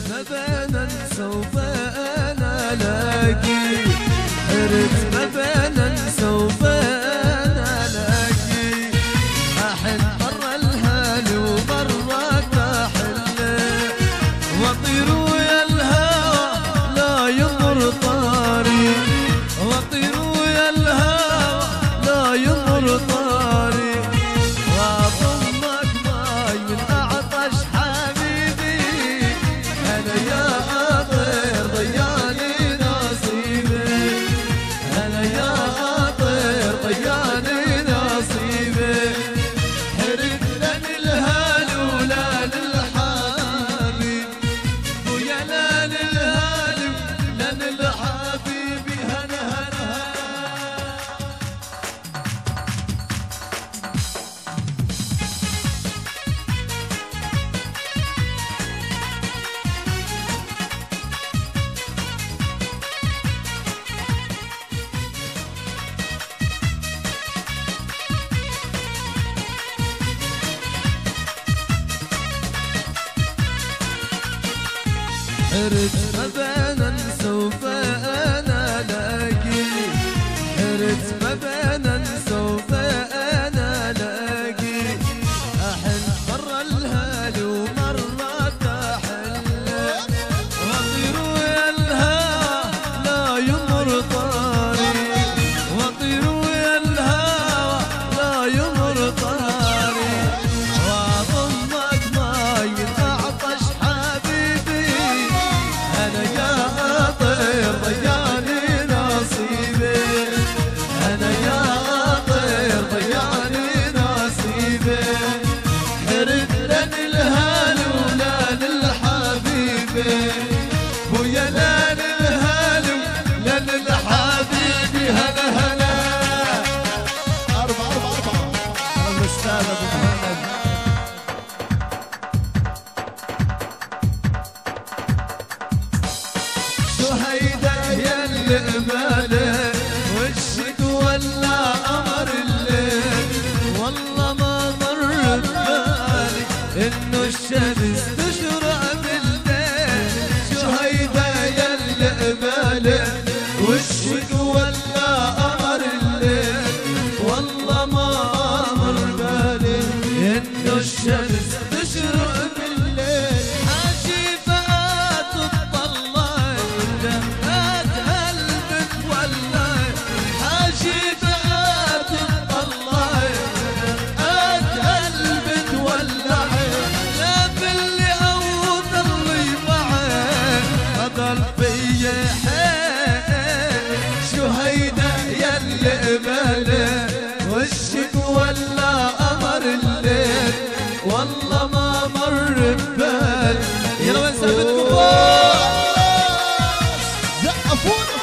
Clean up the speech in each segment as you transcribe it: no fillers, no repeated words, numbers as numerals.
ما بين انسى وبين الاقي، حرت ما بين انسى وبين الاقي، احن مرة الهالي ومرة تحل، واطير ويا الهوى لا يمر طاري، واطير ويا الهوى لا يمر طاري، واضمك ماي من اعطش حبيبي، انا يا طير ضياني نصيبي، انا يا طير ضياني نصيبي، حرد لن الهال ولا للحبيب، ويا لن الهال لن الحبيب، هنا هنا حرت ما بين انسى وبين الاقي، حرت ما بين انسى وبين الاقي، احن مرة الهالي ومرة تحل، واطير ويا الهوى لا يمر طاري، واطير ويا الهوى لا يمر طاري، واضمك ماي اعطش حبيبي، أنا يا طير ضياني نصيبي، أنا يا طير ضياني نصيبي، حرد لن الهال ولا للحبيبي، ويا لن الهال لن الحبيبي، هلا هلا 4 أنا الأستاذ أبو مهند. شهيدة يا القبالة وشك ولا قمر الليل، والله ما مر ببالي انه الشمس تشرق بالليل، شهيدة يا القبالة وشك ولا قمر الليل، والله ما مر بالي انه الشمس تشرق بالليل، عجيبات تطلع دقات قلبك والله، عجيبات تطلع دقات قلبك والله، لا باللي اوت اللي معك ما ضل فيا حيل، شهيدة يا القبالة وشك ولا قمر الليل، والله ما مر ببال. يلا وين سالفتكم زقفونا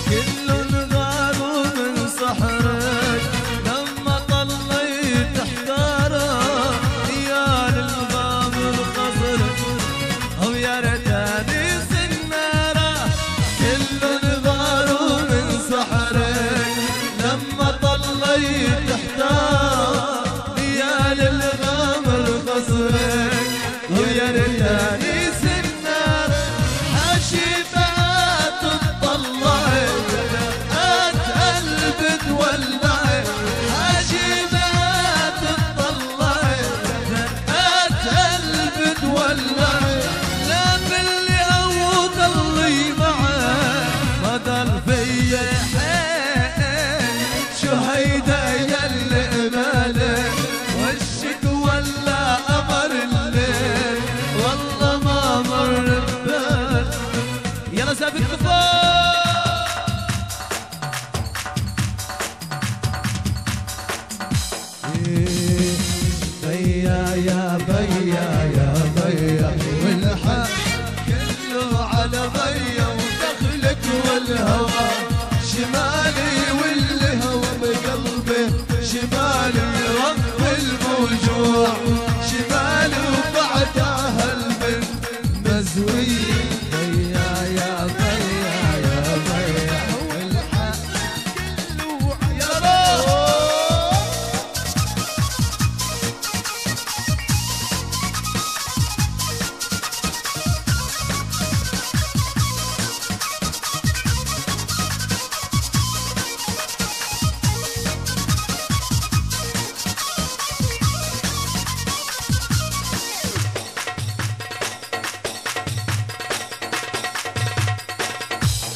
كل غاروا من صحرك، لما طليت احتارك يا للغامر خزرك، او يا ريتاني سنارة، كل غاروا من صحرك، لما طليت احتارك يا للغامر خزرك، او يا ريتاني سنارة، حشيفات تطلع قلبي تولع، عجيبات تطلع دقات قلبي تولع، لا باللي اوت اللي معاه ما ضل فيا حيل، شهيدة يا القبالة وشك ولا قمر الليل، والله ما الموجوع شمالي وبعدها البنت مزوية ضيا يا ضيا يا ضيا والحق كله يا روح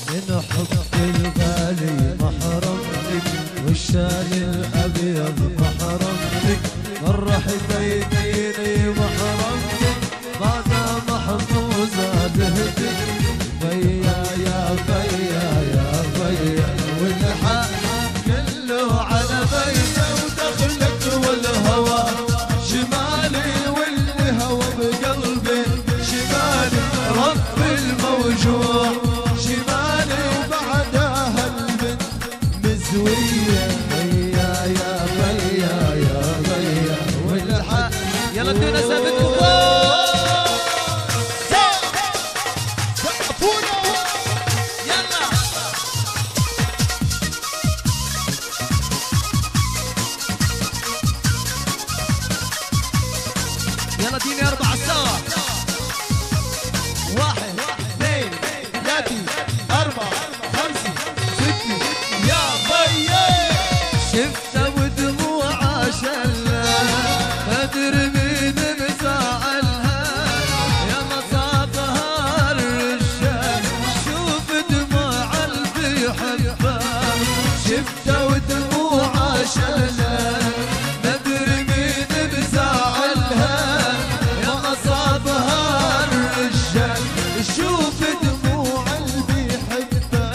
من حب الغالي محرمك والشال الابيض محرمك فرح بيتيني محرمك بعد محفوظه بهدك بيا يا بيا يا بيا والحق كله على بيته ودخلك والهوى شمالي والهوى بقلبي شمالي رب الموجوع شمالي وبعدها البنت مزوية بيا يا بيا يا بيا والحق يلا ادينا ثابت سقفونا يلا يلا اديني 4 سوا 1 2 3 4 5 6 يا بيي شفته ودموعه شلة ما ادري مين مزعلها يا مصابها الرجال شوف دموع قلبي يحبها شفته ودموعه شلة ما ادري مين مزعلها يا مصابها الرجال شوف دموع قلبي يحبها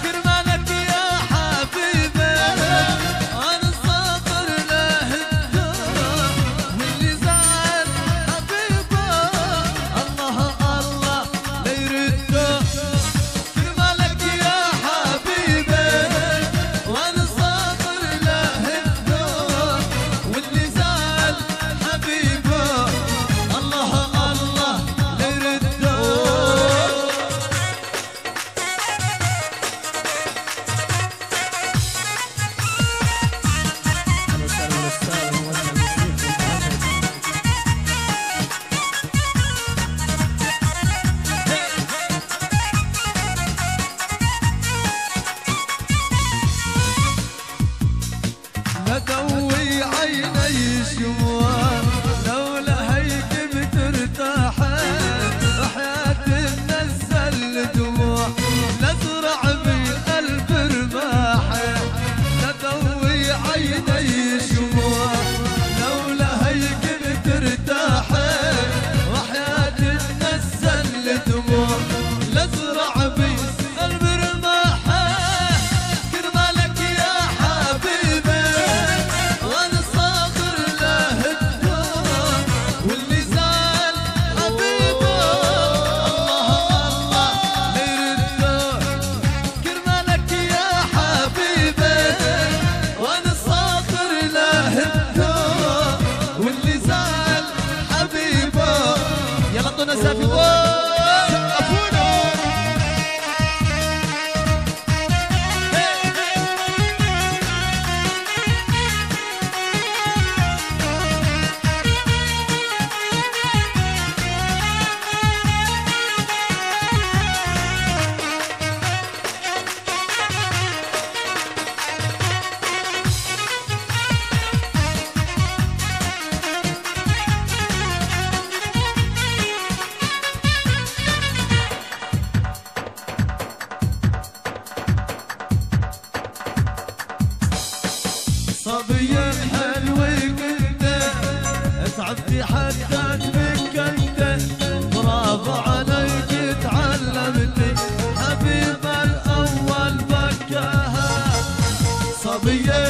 كرمالك يا حبيبي انا صابر لهدى واللي زعل حبيبه الله الله لا يرده كرمالك يا حبيبي وانا صابر لهدى واللي زعل حبيبه الله الله لا يرده مدوي عيني شموع لولا هيك بترتاح وحياتي منزل دموع لازرع بقلب رماح مدوي عيني شموع لولا هيك بترتاح وحياتي منزل دموع لازرع بقلب رماح كرمالك يا حبيبي وانا صاغر لهدى واللي زعل حبيبه الله الله لا يرده كرمالك يا حبيبي وانا صاغر لهدى واللي زعل حبيبه يلا اعطونا سافي سقفونا صبية حلوة كنت تعبتي حتى تمكنت برافو عليك تعلمتي حبيبة الأول بكاها صبية